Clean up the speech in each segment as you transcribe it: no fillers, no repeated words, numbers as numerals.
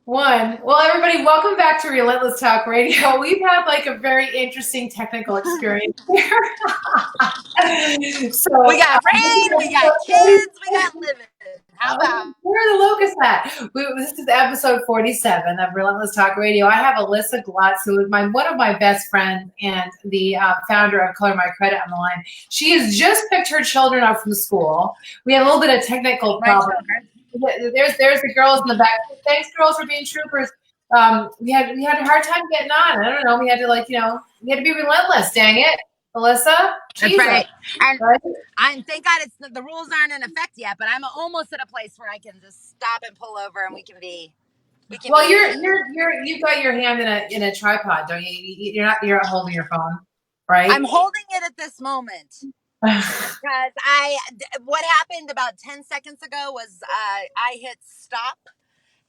One. Well, everybody, welcome back to Relentless Talk Radio. We've had like a very interesting technical experience here. So We got rain, we got kids, we got living. How about? Where are the locusts at? This is episode 47 of Relentless Talk Radio. I have Alisa Glutz, who is one of my best friends and the founder of Color My Credit on the line. She has just picked her children up from school. We had a little bit of technical problem. There's the girls in the back. Thanks, girls, for being troopers. We had a hard time getting on. I don't know. We had to we had to be relentless. Dang it, Alisa. That's right. And thank God the rules aren't in effect yet. But I'm almost at a place where I can just stop and pull over, and we can be. Well, you've got your hand in a tripod, don't you? You're not holding your phone, right? I'm holding it at this moment. Because what happened about 10 seconds ago was I hit stop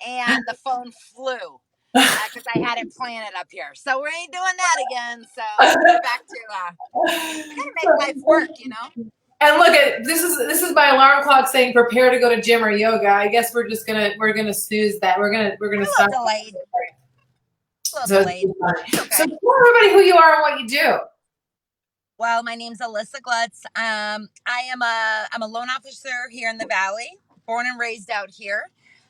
and the phone flew because I had it planted up here. So we ain't doing that again. So we're back to gotta make life work, you know. And look at this is my alarm clock saying prepare to go to gym or yoga. I guess we're gonna snooze that. We're gonna stop. Delayed. So Okay. So tell everybody who you are and what you do. Well, my name's Alisa Glutz. I'm a loan officer here in the Valley, born and raised out here.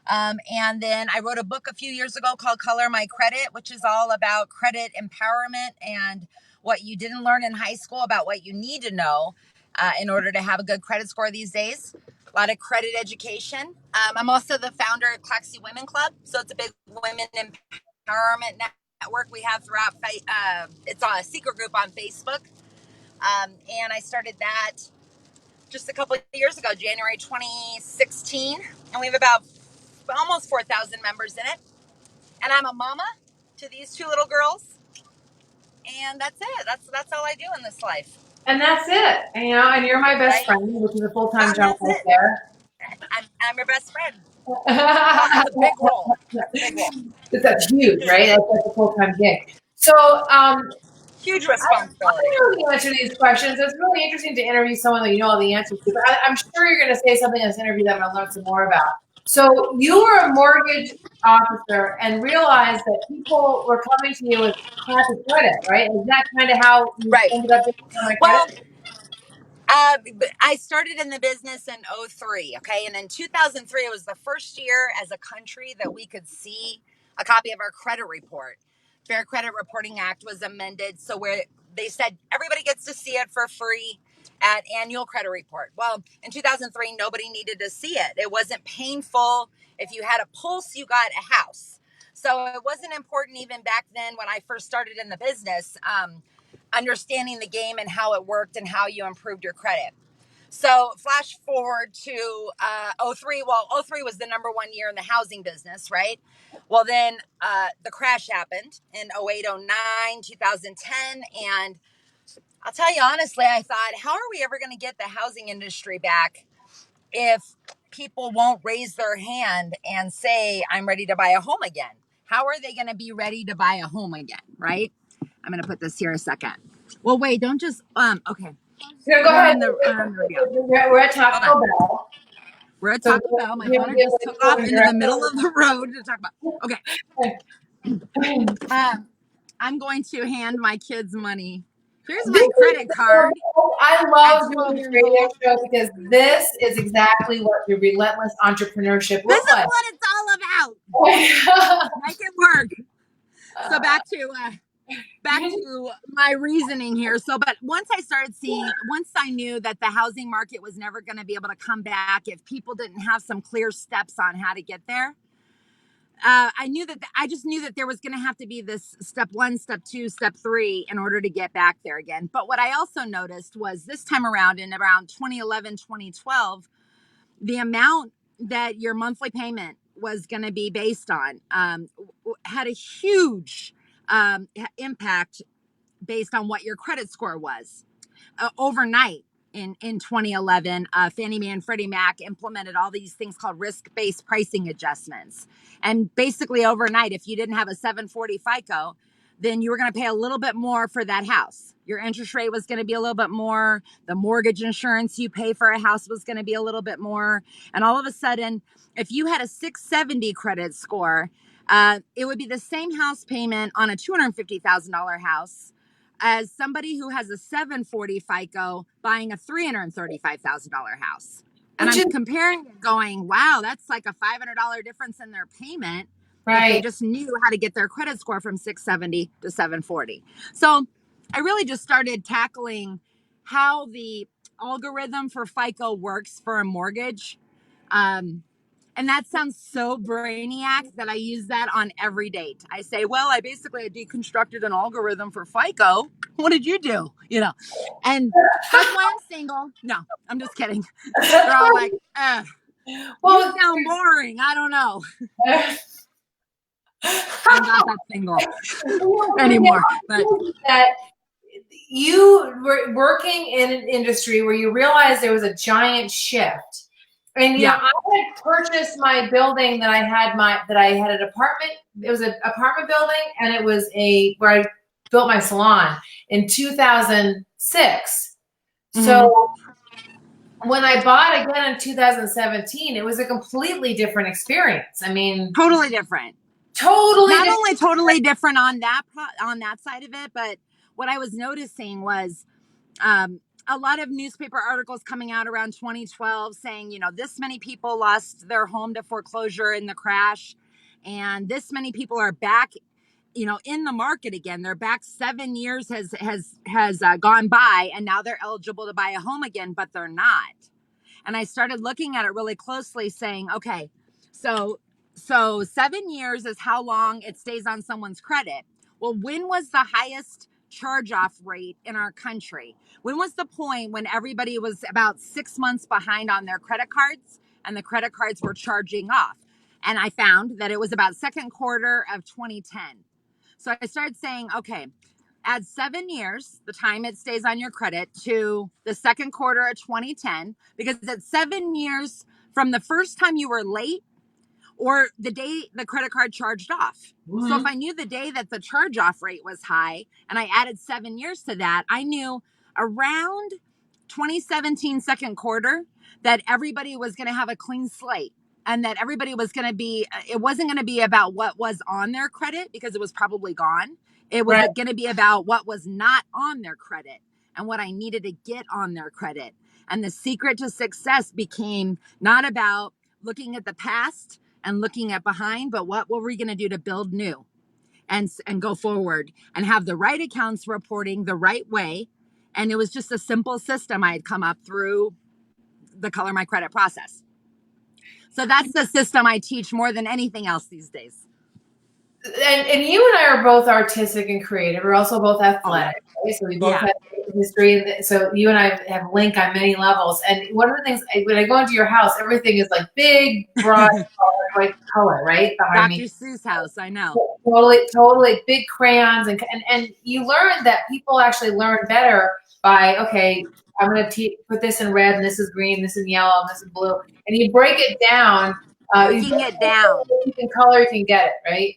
And then I wrote a book a few years ago called Color My Credit, which is all about credit empowerment and what you didn't learn in high school about what you need to know in order to have a good credit score these days. A lot of credit education. I'm also the founder of Micalizzi Women Club. So it's a big women empowerment network we have throughout. It's a secret group on Facebook. And I started that just a couple of years ago, January 2016. And we have about almost 4,000 members in it. And I'm a mama to these two little girls. And that's it. That's all I do in this life. And that's it. And you're my best friend, which is a full-time job right there. I'm your best friend. That's a big role. That's huge, right? That's a full-time gig. So, huge responsibility. I don't know the answer to these questions. It's really interesting to interview someone that you know all the answers to. But I'm sure you're going to say something in this interview that I'm going to learn some more about. So you were a mortgage officer and realized that people were coming to you with crappy credit, right? Is that kind of how you ended up getting my credit? I started in the business in 2003, okay? And in 2003, it was the first year as a country that we could see a copy of our credit report. Fair Credit Reporting Act was amended, so where they said everybody gets to see it for free at annual credit report. Well, in 2003, nobody needed to see it. It wasn't painful. If you had a pulse, you got a house. So it wasn't important even back then when I first started in the business, understanding the game and how it worked and how you improved your credit. So flash forward to 2003. Well, 2003 was the number one year in the housing business, right? Well, then the crash happened in 2008, 2009, 2010. And I'll tell you honestly, I thought, how are we ever going to get the housing industry back if people won't raise their hand and say, I'm ready to buy a home again? How are they going to be ready to buy a home again, right? I'm going to put this here a second. Well, wait, don't just, okay. Yeah, go ahead. We're at Taco Bell. We're at Taco Bell. My daughter just took off into the middle of the road to talk about. Okay. I'm going to hand my kids money. Here's my credit card. I love doing this radio show because this is exactly what your relentless entrepreneurship looks like. This is what it's all about. Make it work. So back to my reasoning here. But once I knew that the housing market was never going to be able to come back if people didn't have some clear steps on how to get there, I just knew that there was going to have to be this step 1, step 2, step 3 in order to get back there again. But what I also noticed was this time around in around 2011, 2012, the amount that your monthly payment was going to be based on had a huge impact based on what your credit score was. Overnight in 2011, Fannie Mae and Freddie Mac implemented all these things called risk-based pricing adjustments. And basically overnight, if you didn't have a 740 FICO, then you were going to pay a little bit more for that house. Your interest rate was going to be a little bit more. The mortgage insurance you pay for a house was going to be a little bit more. And all of a sudden, if you had a 670 credit score, it would be the same house payment on a $250,000 house as somebody who has a 740 FICO buying a $335,000 house. And I'm comparing it going, wow, that's like a $500 difference in their payment. Right. If they just knew how to get their credit score from 670 to 740. So I really just started tackling how the algorithm for FICO works for a mortgage. And that sounds so brainiac that I use that on every date. I say, well, I basically deconstructed an algorithm for FICO. What did you do? You know, and that's why I'm single. No, I'm just kidding. They're all like, well, you sound boring. I don't know. I'm not that single anymore. But that you were working in an industry where you realized there was a giant shift. And you know, I had purchased my building that I had an apartment. It was an apartment building, and it was where I built my salon in 2006. Mm-hmm. So when I bought again in 2017, it was a completely different experience. I mean, totally different. Not only totally different on that side of it, but what I was noticing was a lot of newspaper articles coming out around 2012 saying, you know, this many people lost their home to foreclosure in the crash, and this many people are back, you know, in the market again. They're back. 7 years has gone by, and now they're eligible to buy a home again, but they're not. And I started looking at it really closely, saying, okay, so 7 years is how long it stays on someone's credit. Well, when was the highest charge-off rate in our country? When was the point when everybody was about 6 months behind on their credit cards and the credit cards were charging off? And I found that it was about second quarter of 2010. So I started saying, okay, add 7 years, the time it stays on your credit, to the second quarter of 2010, because it's 7 years from the first time you were late or the day the credit card charged off. Mm-hmm. So if I knew the day that the charge off rate was high and I added 7 years to that, I knew around 2017 second quarter that everybody was going to have a clean slate, and that everybody was going to be, it wasn't going to be about what was on their credit because it was probably gone. It was going to be about what was not on their credit and what I needed to get on their credit. And the secret to success became not about looking at the past and looking at behind, but what were we going to do to build new and go forward and have the right accounts reporting the right way. And it was just a simple system I had come up through the Color My Credit process. So that's the system I teach more than anything else these days. And you and I are both artistic and creative. We're also both athletic. Right? So we both have history. So you and I have a link on many levels. And one of the things, when I go into your house, everything is like big, broad, white color, right? Behind Dr. Seuss house, I know. Totally big crayons. And you learn that people actually learn better by, okay, I'm going to put this in red, and this is green, this is yellow, and this is blue. And you break it down. Breaking it down. You can color, you can get it, right?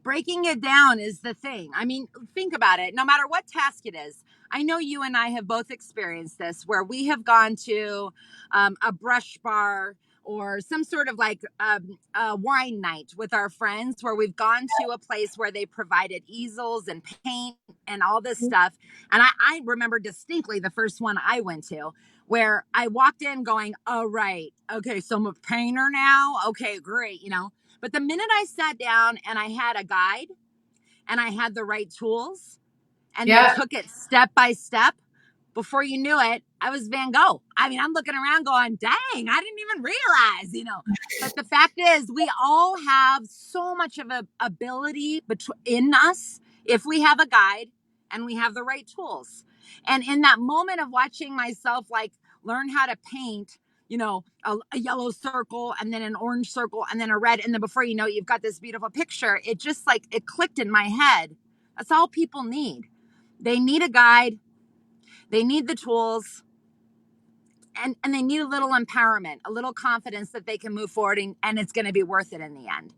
Breaking it down is the thing. I mean, think about it. No matter what task it is, I know you and I have both experienced this, where we have gone to a brush bar or some sort of like a wine night with our friends, where we've gone to a place where they provided easels and paint and all this stuff. And I remember distinctly the first one I went to, where I walked in going, oh, right. Okay, so I'm a painter now. Okay, great. You know, but the minute I sat down and I had a guide and I had the right tools and they took it step by step, before you knew it, I was Van Gogh. I mean, I'm looking around going, dang, I didn't even realize, you know. But the fact is, we all have so much of an ability in us if we have a guide and we have the right tools. And in that moment of watching myself like learn how to paint, you know, a yellow circle and then an orange circle and then a red, and then before you know it, you've got this beautiful picture. It just like, it clicked in my head. That's all people need. They need a guide. They need the tools, and they need a little empowerment, a little confidence that they can move forward, and it's going to be worth it in the end.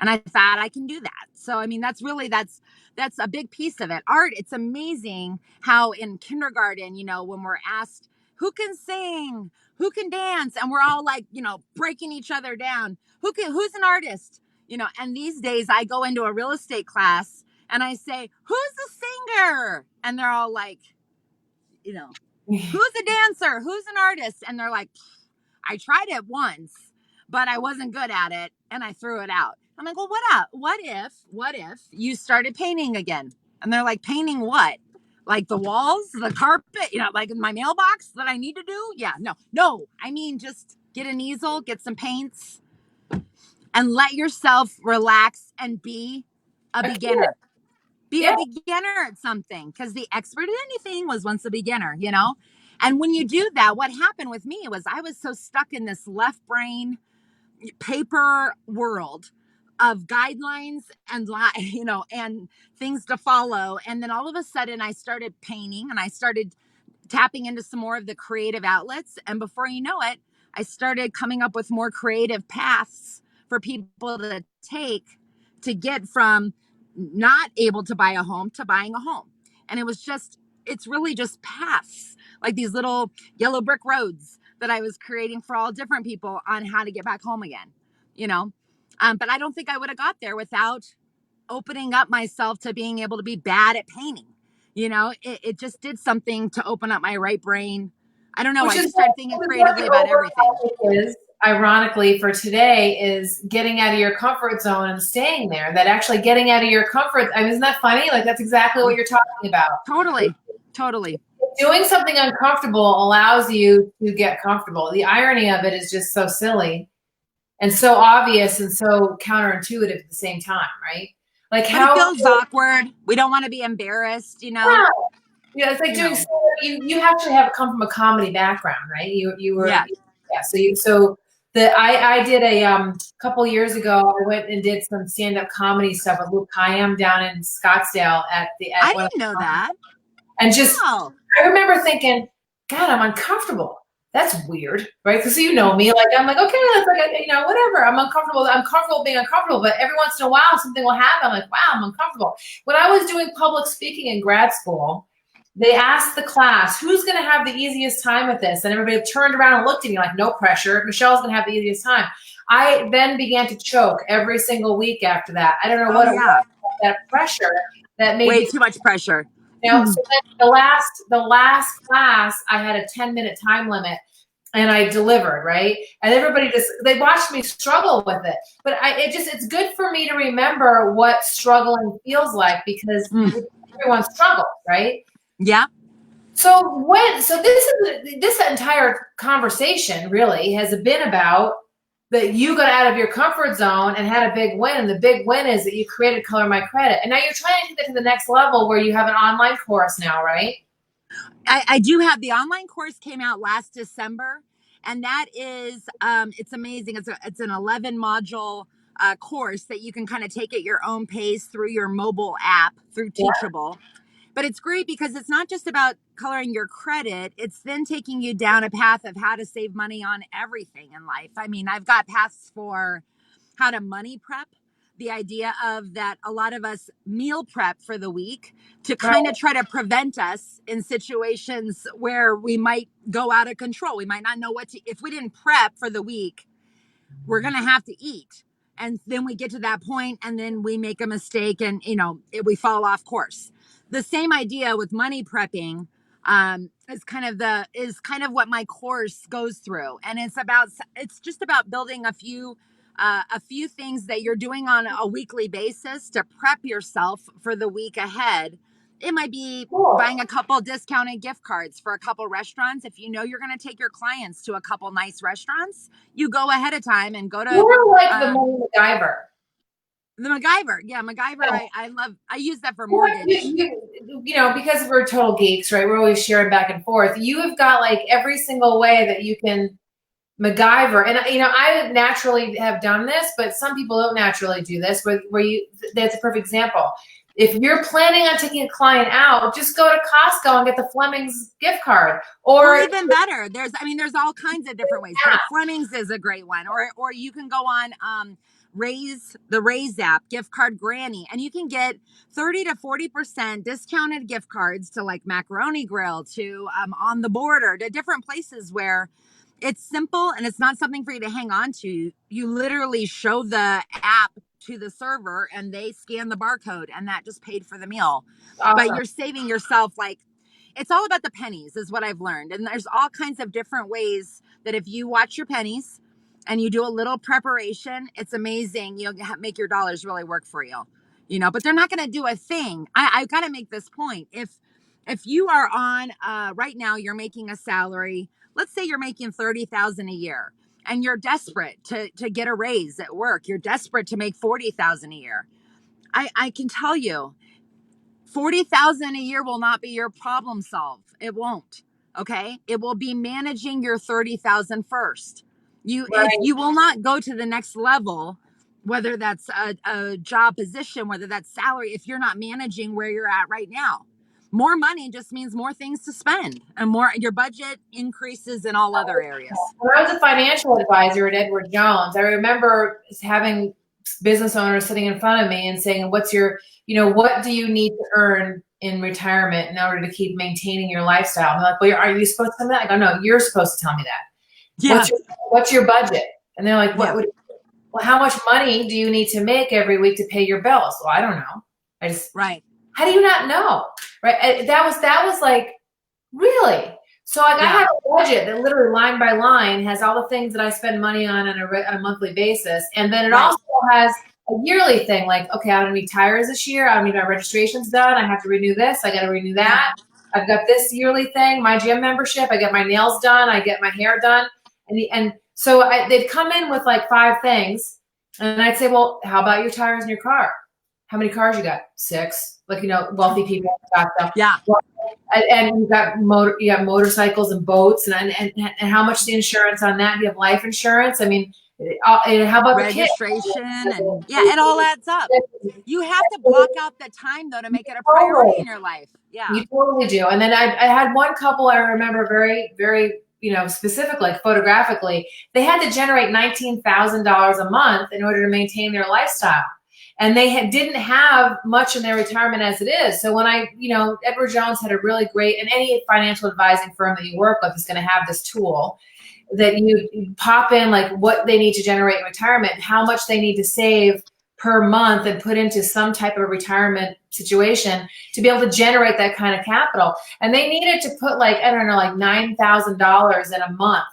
And I thought I can do that. So, I mean, that's a big piece of it. Art, it's amazing how in kindergarten, you know, when we're asked who can sing, who can dance, and we're all like, you know, breaking each other down. Who's an artist? And these days I go into a real estate class and I say, who's the singer? And they're all like, who's a dancer? Who's an artist? And they're like, I tried it once, but I wasn't good at it and I threw it out. I'm like, well, what if you started painting again? And they're like, painting what? Like the walls, the carpet, like in my mailbox that I need to do? Yeah, no. I mean, just get an easel, get some paints, and let yourself relax and be a beginner. Be a beginner at something, because the expert at anything was once a beginner, And when you do that, what happened with me was I was so stuck in this left brain paper world of guidelines and and things to follow. And then all of a sudden I started painting and I started tapping into some more of the creative outlets. And before you know it, I started coming up with more creative paths for people to take to get from not able to buy a home to buying a home. And it's really just paths, like these little yellow brick roads that I was creating for all different people on how to get back home again, But I don't think I would have got there without opening up myself to being able to be bad at painting. It just did something to open up my right brain. I don't know. I just started thinking creatively about everything. Is, ironically, for today is getting out of your comfort zone and staying there. That actually getting out of your comfort. I mean, isn't that funny? Like that's exactly what you're talking about. Totally. Doing something uncomfortable allows you to get comfortable. The irony of it is just so silly and so obvious and so counterintuitive at the same time, right? Like how it feels awkward. We don't want to be embarrassed, Yeah, it's like doing. You actually have come from a comedy background, right? You were. Yeah. I did a couple years ago. I went and did some stand-up comedy stuff with Luke Kayam down in Scottsdale I didn't know that. And I remember thinking, God, I'm uncomfortable. That's weird, right? Because me, like I'm like, okay, that's like whatever. I'm uncomfortable. I'm comfortable being uncomfortable, but every once in a while something will happen. I'm like, wow, I'm uncomfortable. When I was doing public speaking in grad school, they asked the class, who's going to have the easiest time with this? And everybody turned around and looked at me like, no pressure. Michelle's going to have the easiest time. I then began to choke every single week after that. I don't know what it was, that pressure that made way too much pressure. So then the last class, I had a 10-minute time limit. And I delivered, right? And everybody they watched me struggle with it. But it's good for me to remember what struggling feels like because everyone struggles, right? Yeah. So this entire conversation really has been about that you got out of your comfort zone and had a big win. And the big win is that you created Color My Credit. And now you're trying to take that to the next level where you have an online course now, right? I do have the online course came out last December, and that is it's amazing. It's an 11 module course that you can kind of take at your own pace through your mobile app through Teachable. But it's great because it's not just about coloring your credit. It's then taking you down a path of how to save money on everything in life. I mean, I've got paths for how to money prep. The idea of that a lot of us meal prep for the week to kind of try to prevent us in situations where we might go out of control. We might not know if we didn't prep for the week, we're going to have to eat. And then we get to that point and then we make a mistake and, we fall off course. The same idea with money prepping is kind of what my course goes through. And it's just about building a few things that you're doing on a weekly basis to prep yourself for the week ahead. It might be buying a couple discounted gift cards for a couple restaurants. If you know you're going to take your clients to a couple nice restaurants, you go ahead of time and go to. You're like the money MacGyver. The MacGyver. Yeah, MacGyver. I use that for mortgage. Because we're total geeks, right? We're always sharing back and forth. You have got like every single way that you can MacGyver. And, I naturally have done this, but some people don't naturally do this that's a perfect example. If you're planning on taking a client out, just go to Costco and get the Fleming's gift card. Or even better, there's all kinds of different ways. Yeah. Fleming's is a great one. Or you can go on the Raise app, gift card granny, and you can get 30 to 40% discounted gift cards to like Macaroni Grill, to On the Border, to different places where It's simple and it's not something for you to hang on to. You literally show the app to the server and they scan the barcode and that just paid for the meal. But Awesome. you're saving yourself, like, it's all about the pennies is what I've learned. And there's all kinds of different ways that if you watch your pennies and you do a little preparation, it's amazing. You'll make your dollars really work for you, but they're not going to do a thing. I've got to make this point. If you are on, right now, you're making a salary, let's say you're making 30,000 a year and you're desperate to get a raise at work. You're desperate to make 40,000 a year. I can tell you, 40,000 a year will not be your problem solve. It won't. Okay. It will be managing your 30,000 first. Right. You will not go to the next level, whether that's a job position, whether that's salary, if you're not managing where you're at right now. More money just means more things to spend and more, your budget increases in all other areas. When I was a financial advisor at Edward Jones, I remember having business owners sitting in front of me and saying, what do you need to earn in retirement in order to keep maintaining your lifestyle? I'm like, well, are you supposed to tell me that? I go, no, you're supposed to tell me that. Yeah. What's your budget? And they're like, Yeah. well, how much money do you need to make every week to pay your bills? Well, I don't know. Right. How do you not know? Right. That was like, really? So I have a budget that literally line by line has all the things that I spend money on a monthly basis. And then it also has a yearly thing like, okay, I don't need tires this year. I don't need my registrations done. I have to renew this. I got to renew that. I've got this yearly thing, my gym membership. I get my nails done. I get my hair done. And so they'd come in with like 5 things. And I'd say, well, how about your tires in your car? How many cars you got? 6. Like, wealthy people got stuff. Yeah. And you got motorcycles and boats, and how much the insurance on that? You have life insurance. I mean, how about registration? And it all adds up. You have to block out the time though to make it a priority in your life. Yeah, you totally do. And then I had one couple I remember very, very specific, like photographically. They had to generate $19,000 a month in order to maintain their lifestyle. And they didn't have much in their retirement as it is. So when Edward Jones had a really great, and any financial advising firm that you work with is going to have this tool that you pop in, like what they need to generate in retirement, how much they need to save per month and put into some type of retirement situation to be able to generate that kind of capital. And they needed to put like $9,000 in a month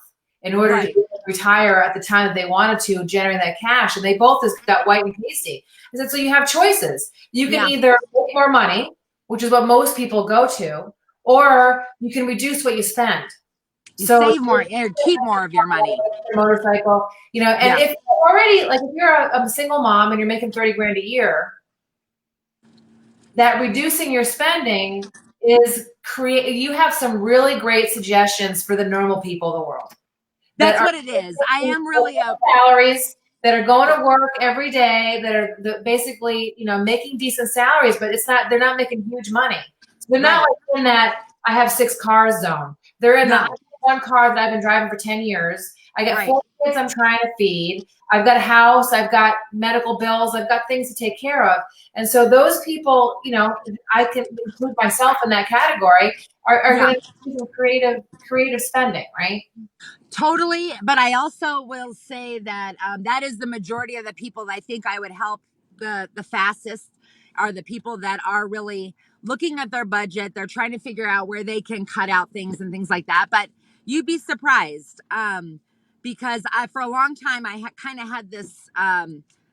in order to retire at the time that they wanted to generate that cash. And they both just got white and pasty. I said, so you have choices. You can either make more money, which is what most people go to, or you can reduce what you spend. Save more and keep more of your money. Motorcycle, and if you're already, like, if you're a single mom and you're making 30 grand a year, that reducing your spending is you have some really great suggestions for the normal people of the world. That's what it is. I am really salaries that are going to work every day, that are basically, making decent salaries, but they're not making huge money. So they're not like in that I have 6 cars zone. They're in the one car that I've been driving for 10 years. I got 4 kids I'm trying to feed. I've got a house. I've got medical bills. I've got things to take care of. And so those people, I can include myself in that category, are going to do creative spending, right? Totally. But I also will say that that is the majority of the people that I think I would help the fastest are the people that are really looking at their budget. They're trying to figure out where they can cut out things and things like that. But you'd be surprised because for a long time, I kind of had this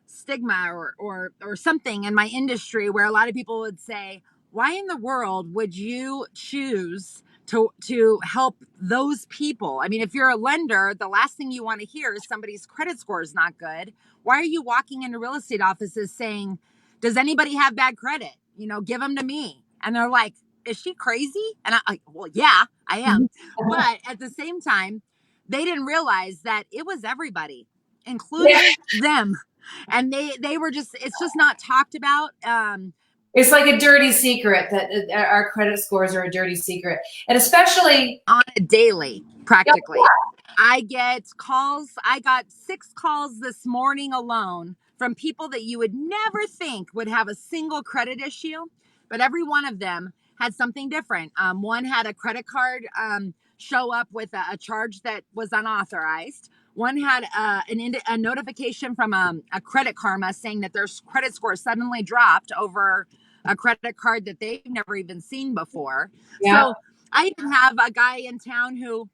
stigma or something in my industry where a lot of people would say, why in the world would you choose to help those people? I mean, if you're a lender, the last thing you want to hear is somebody's credit score is not good. Why are you walking into real estate offices saying, does anybody have bad credit? Give them to me. And they're like, is she crazy? And I'm like, well, yeah, I am. But at the same time, they didn't realize that it was everybody, including them. And they were it's just not talked about. It's like a dirty secret that our credit scores are a dirty secret. And especially on a daily, practically. I get calls. I got 6 calls this morning alone from people that you would never think would have a single credit issue, but every one of them had something different. One had a credit card show up with a charge that was unauthorized. One had a notification from a Credit Karma saying that their credit score suddenly dropped over a credit card that they've never even seen before. Yeah. So I even have a guy in town who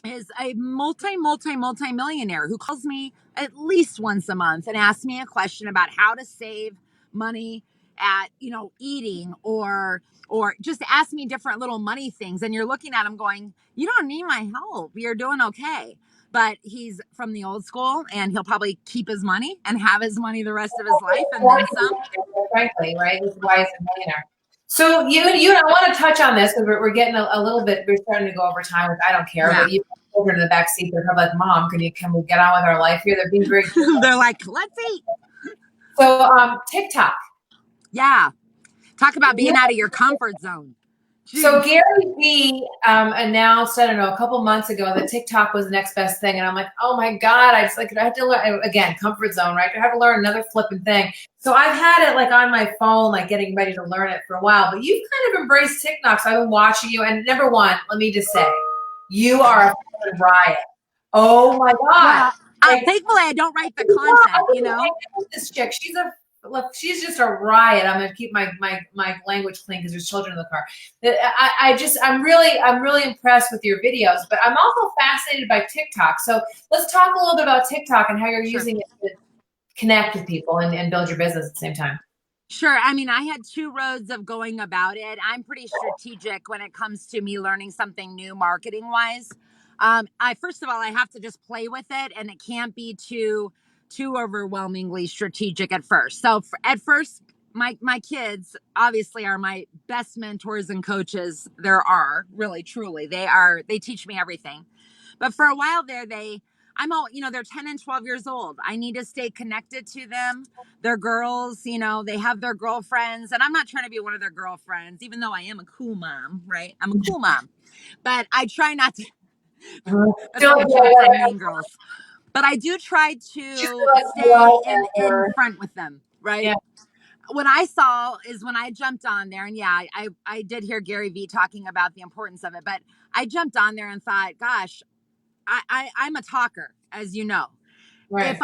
is a multi millionaire who calls me at least once a month and asks me a question about how to save money at, eating, or just ask me different little money things. And you're looking at him going, you don't need my help. You're doing okay. But he's from the old school, and he'll probably keep his money and have his money the rest of his life and then some. Frankly, right? This is why he's a millionaire. So I want to touch on this because we're getting a little bit. We're starting to go over time, which I don't care. Yeah. But you over to the back seat. They're probably like, "Mom, can we get on with our life here?" They're being very. They're like, "Let's eat." So TikTok. Yeah, talk about being out of your comfort zone. Jeez. So Gary Vee announced, I don't know, a couple months ago that TikTok was the next best thing. And I'm like, oh my God, I had to learn, again, comfort zone, right? I have to learn another flipping thing. So I've had it like on my phone, like getting ready to learn it for a while, but you've kind of embraced TikTok. So I've been watching you. And number one, let me just say, you are a riot. Oh my God. Well, thankfully I don't write the content, This chick, she's just a riot. I'm gonna keep my language clean because there's children in the car. I'm really impressed with your videos, but I'm also fascinated by TikTok. So let's talk a little bit about TikTok and how you're using it to connect with people and build your business at the same time. Sure. I mean, I had two roads of going about it. I'm pretty strategic when it comes to me learning something new marketing wise. First of all, I have to just play with it, and it can't be too overwhelmingly strategic at first. So at first, my kids obviously are my best mentors and coaches there are, really, truly. They teach me everything. But for a while there, they're 10 and 12 years old. I need to stay connected to them. They're girls, they have their girlfriends, and I'm not trying to be one of their girlfriends, even though I am a cool mom, right? I'm a cool mom, but I try not to. That's like a joke from Mean Girls. But I do try to stay in front with them, right? Yeah. What I saw is when I jumped on there, and yeah, I did hear Gary Vee talking about the importance of it, but I jumped on there and thought, gosh, I'm a talker, as you know. Right.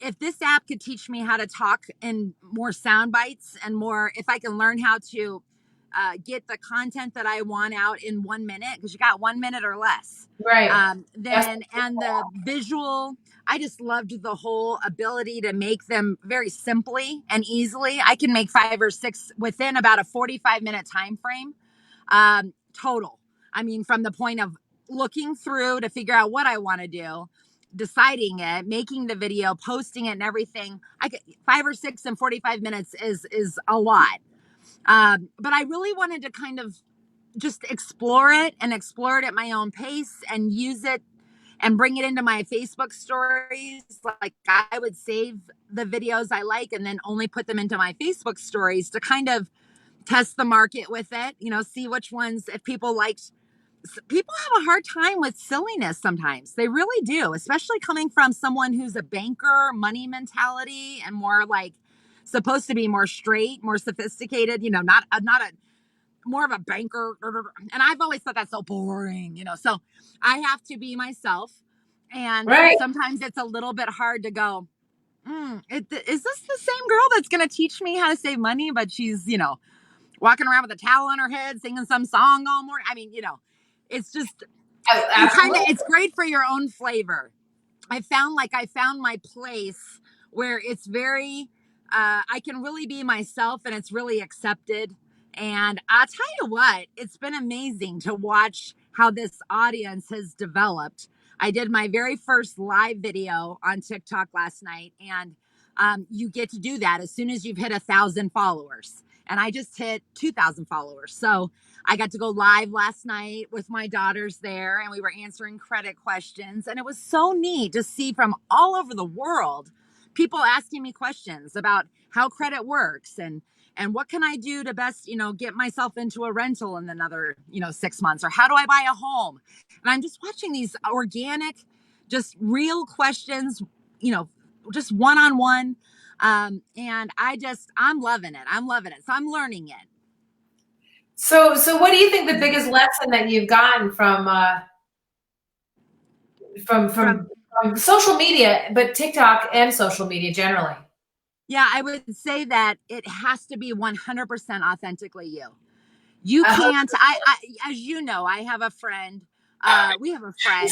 If this app could teach me how to talk in more sound bites and more, if I can learn how to get the content that I want out in 1 minute, because you got 1 minute or less. Right. And the visual, I just loved the whole ability to make them very simply and easily. I can make 5 or 6 within about a 45-minute time frame total. I mean, from the point of looking through to figure out what I want to do, deciding it, making the video, posting it, and everything. 5 or 6 in 45 minutes is a lot. But I really wanted to kind of just explore it at my own pace and use it and bring it into my Facebook stories. Like, I would save the videos I like and then only put them into my Facebook stories to kind of test the market with it, see which ones, if people liked. People have a hard time with silliness sometimes. They really do, especially coming from someone who's a banker, money mentality, and more like supposed to be more straight, more sophisticated, not a more of a banker. And I've always thought that's so boring, so I have to be myself. And right. Sometimes it's a little bit hard to go, is this the same girl that's going to teach me how to save money? But she's, walking around with a towel on her head, singing some song all morning. I mean, it's just it's great for your own flavor. I found my place where it's very, I can really be myself and it's really accepted. And I'll tell you what, it's been amazing to watch how this audience has developed. I did my very first live video on TikTok last night, and you get to do that as soon as you've hit 1,000 followers. And I just hit 2,000 followers. So I got to go live last night with my daughters there, and we were answering credit questions. And it was so neat to see from all over the world, people asking me questions about how credit works and what can I do to best, get myself into a rental in another, 6 months, or how do I buy a home? And I'm just watching these organic, just real questions, just one-on-one. And I'm loving it. So I'm learning it. So what do you think the biggest lesson that you've gotten from from social media, but TikTok and social media generally. Yeah, I would say that it has to be 100% authentically you. You can't. As you know, I have a friend. We have a friend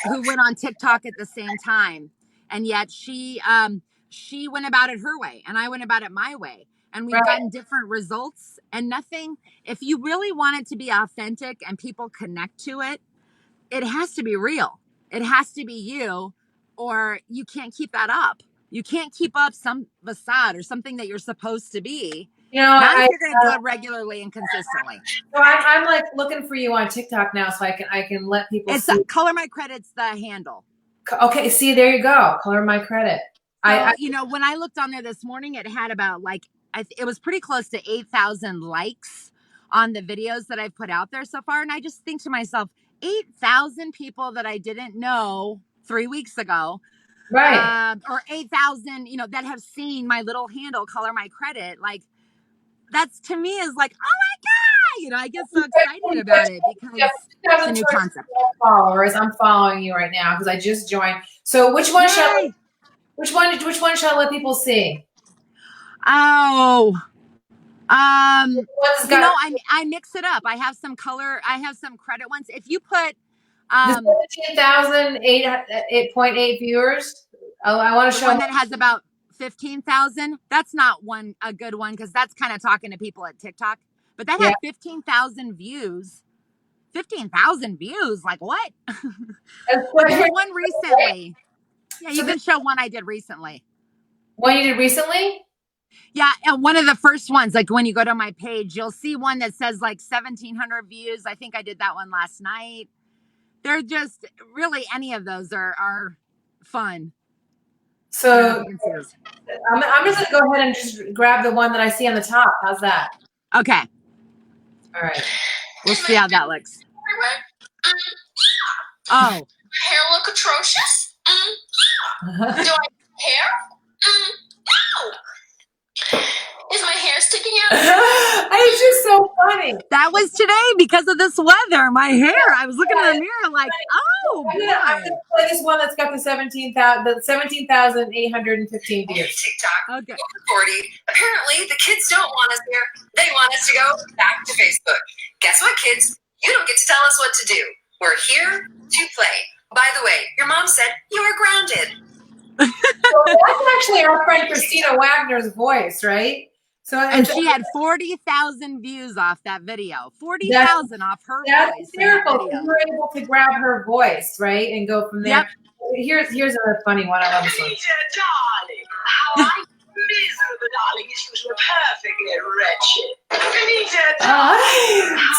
who went on TikTok at the same time, and yet she went about it her way, and I went about it my way, and we've Right. gotten different results. And nothing. If you really want it to be authentic and people connect to it, it has to be real. It has to be you, or you can't keep that up. You can't keep up some facade or something that you're supposed to be. You know, Not if you're going to do it regularly and consistently. so I'm like looking for you on TikTok now, so I can let people It's see. Color My Credit's the handle. Okay, see, there you go. Color My Credit. So, when I looked on there this morning, it had about it was pretty close to 8,000 likes on the videos that I've put out there so far. And I just think to myself, 8,000 people that I didn't know 3 weeks ago, right. or 8,000, that have seen my little handle, Color My Credit. Like, that's to me is like, oh my God, I get so excited about it because it's a new concept. Followers, I'm following you right now because I just joined. So which one which one shall I let people see? Oh, I mix it up. I have some color. I have some credit ones. If you put the 17,000 8.8 viewers. Oh, I want to show one that has about 15,000. That's not a good one because that's kind of talking to people at TikTok. But that had 15,000 views. 15,000 views. Like what? But there's one recently. Yeah, you can show one I did recently. One you did recently? Yeah, and one of the first ones, like when you go to my page, you'll see one that says like 1,700 views. I think I did that one last night. They're just really, any of those are fun. So I'm just gonna go ahead and just grab the one that I see on the top. How's that? Okay. All right. We'll see how that looks. Oh. Hair look atrocious? Do I have hair? No. Is my hair sticking out? It's just so funny. That was today because of this weather. My hair. I was looking in the mirror like, oh, I'm gonna play this one that's got the 17,815 views. TikTok. Okay. 40. Apparently, the kids don't want us here. They want us to go back to Facebook. Guess what, kids? You don't get to tell us what to do. We're here to play. By the way, your mom said you are grounded. So that's actually our friend Christina Wagner's voice, right? And she had 40,000 views off that video. 40,000 off her voice. That's miracle. You were able to grab her voice, right, and go from there. Yep. Here's a funny one. I love this one. Darling, how I miserable, darling, is usually perfectly wretched.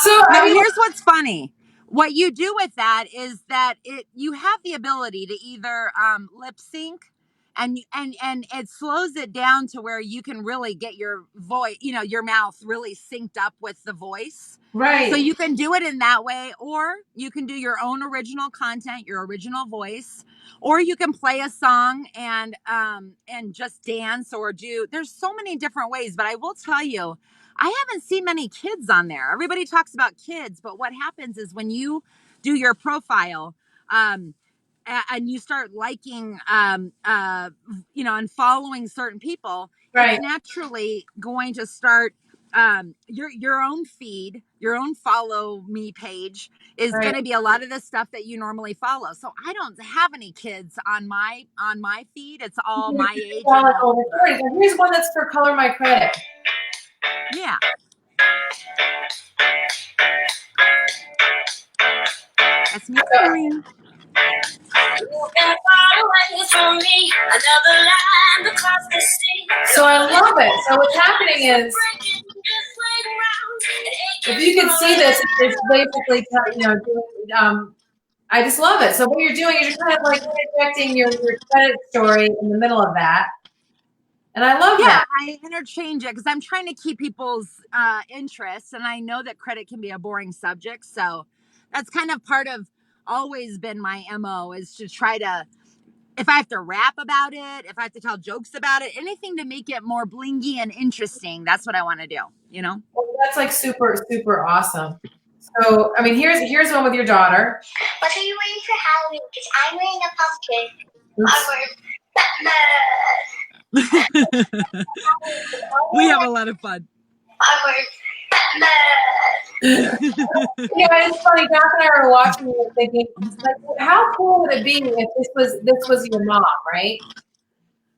So now here's what's funny. What you do with that is that you have the ability to either lip sync and it slows it down to where you can really get your voice, your mouth really synced up with the voice. Right. So you can do it in that way, or you can do your own original content, your original voice, or you can play a song and just dance or there's so many different ways. But I will tell you, I haven't seen many kids on there. Everybody talks about kids, but what happens is when you do your profile, and you start liking, and following certain people, right, it's naturally going to start, your own feed, your own follow me page is going to be a lot of the stuff that you normally follow. So I don't have any kids on my feed. It's all my age. Here's one that's for Color My Credit. Yeah. That's me screaming. So I love it. So what's happening is, if you can see this, it's basically, I just love it. So what you're doing is you're kind of like interjecting your credit story in the middle of that. And I love that. I interchange it because I'm trying to keep people's interests, and I know that credit can be a boring subject. So that's kind of part of always been my MO, is to try to, if I have to rap about it, if I have to tell jokes about it, anything to make it more blingy and interesting, that's what I want to do, Well, that's like super, super awesome. So, I mean, here's one with your daughter. What are you wearing for Halloween? Because I'm wearing a pumpkin. We have a lot of fun. Yeah, it's funny. Doc and I were watching it and thinking, like, how cool would it be if this was your mom, right?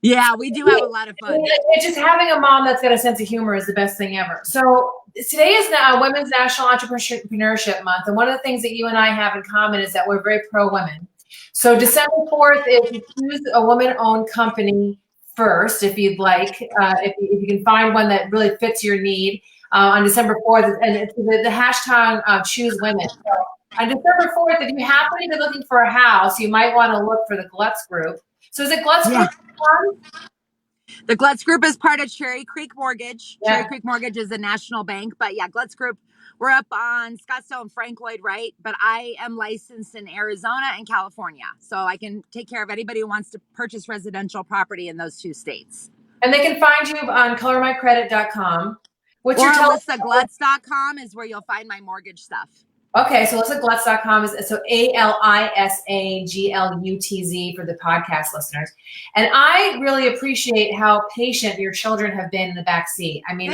Yeah, we do have a lot of fun. It's just having a mom that's got a sense of humor is the best thing ever. So today is now Women's National Entrepreneurship Month, and one of the things that you and I have in common is that we're very pro-women. So December 4th is to choose a woman-owned company first, if you'd like, if you can find one that really fits your need on December 4th, and it's the hashtag choose women. So on December 4th, if you happen to be looking for a house, you might want to look for the Glutz Group. So is it Glutz Group? The Glutz Group is part of Cherry Creek Mortgage. Yeah. Cherry Creek Mortgage is a national bank, but yeah, Glutz Group, we're up on Scottsdale and Frank Lloyd Wright, but I am licensed in Arizona and California. So I can take care of anybody who wants to purchase residential property in those 2 states. And they can find you on colormycredit.com. Or AlisaGlutz.com is where you'll find my mortgage stuff. Okay, so AlisaGlutz.com is so ALISAGLUTZ for the podcast listeners. And I really appreciate how patient your children have been in the back seat. I mean,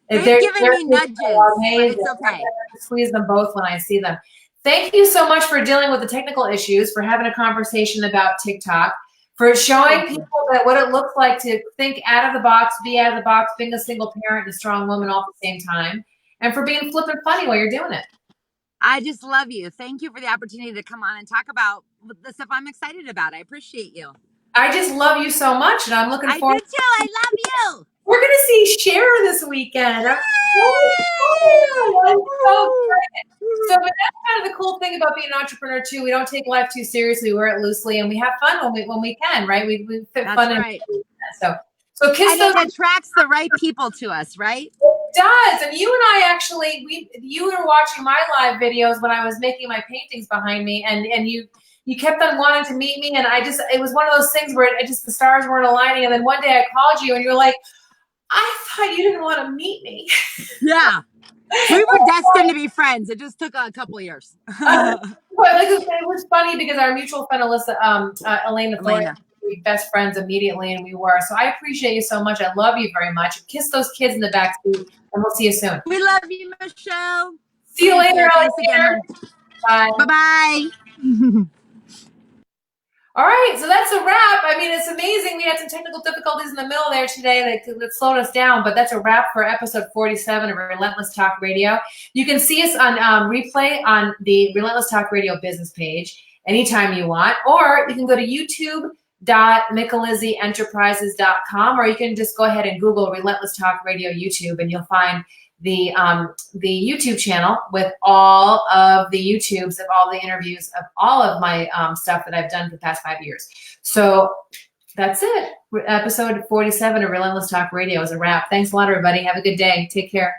They've given me nudges, but it's okay. I squeeze them both when I see them. Thank you so much for dealing with the technical issues, for having a conversation about TikTok, for showing people that what it looks like to think out of the box, be out of the box, being a single parent and a strong woman all at the same time, and for being flippin' funny while you're doing it. I just love you. Thank you for the opportunity to come on and talk about the stuff I'm excited about. I appreciate you. I just love you so much, and I'm looking forward. I do too. I love you. We're going to see Cher this weekend. I'm so excited. So, but that's kind of the cool thing about being an entrepreneur too. We don't take life too seriously. We wear it loosely, and we have fun when we can, right? We fit fun in. Right. So kiss and it attracts the right people to us, right? It does. And you and I actually, you were watching my live videos when I was making my paintings behind me, and you kept on wanting to meet me, and it was one of those things where the stars weren't aligning, and then one day I called you, and you were like, I thought you didn't want to meet me. Yeah. We were destined to be friends. It just took a couple of years. But it was funny because our mutual friend Elena. We best friends immediately, and we were. So I appreciate you so much. I love you very much. Kiss those kids in the back seat, and we'll see you soon. We love you, Michelle. See you later, Alexander. Bye. Bye-bye. All right, so that's a wrap. I mean, it's amazing. We had some technical difficulties in the middle there today that slowed us down, but that's a wrap for episode 47 of Relentless Talk Radio. You can see us on replay on the Relentless Talk Radio business page anytime you want, or you can go to YouTube.MicalizziEnterprises.com, or you can just go ahead and Google Relentless Talk Radio YouTube, and you'll find the YouTube channel with all of the YouTubes of all the interviews of all of my stuff that I've done for the past 5 years. So that's it. Episode 47 of Relentless Talk Radio is a wrap. Thanks a lot, everybody. Have a good day. Take care.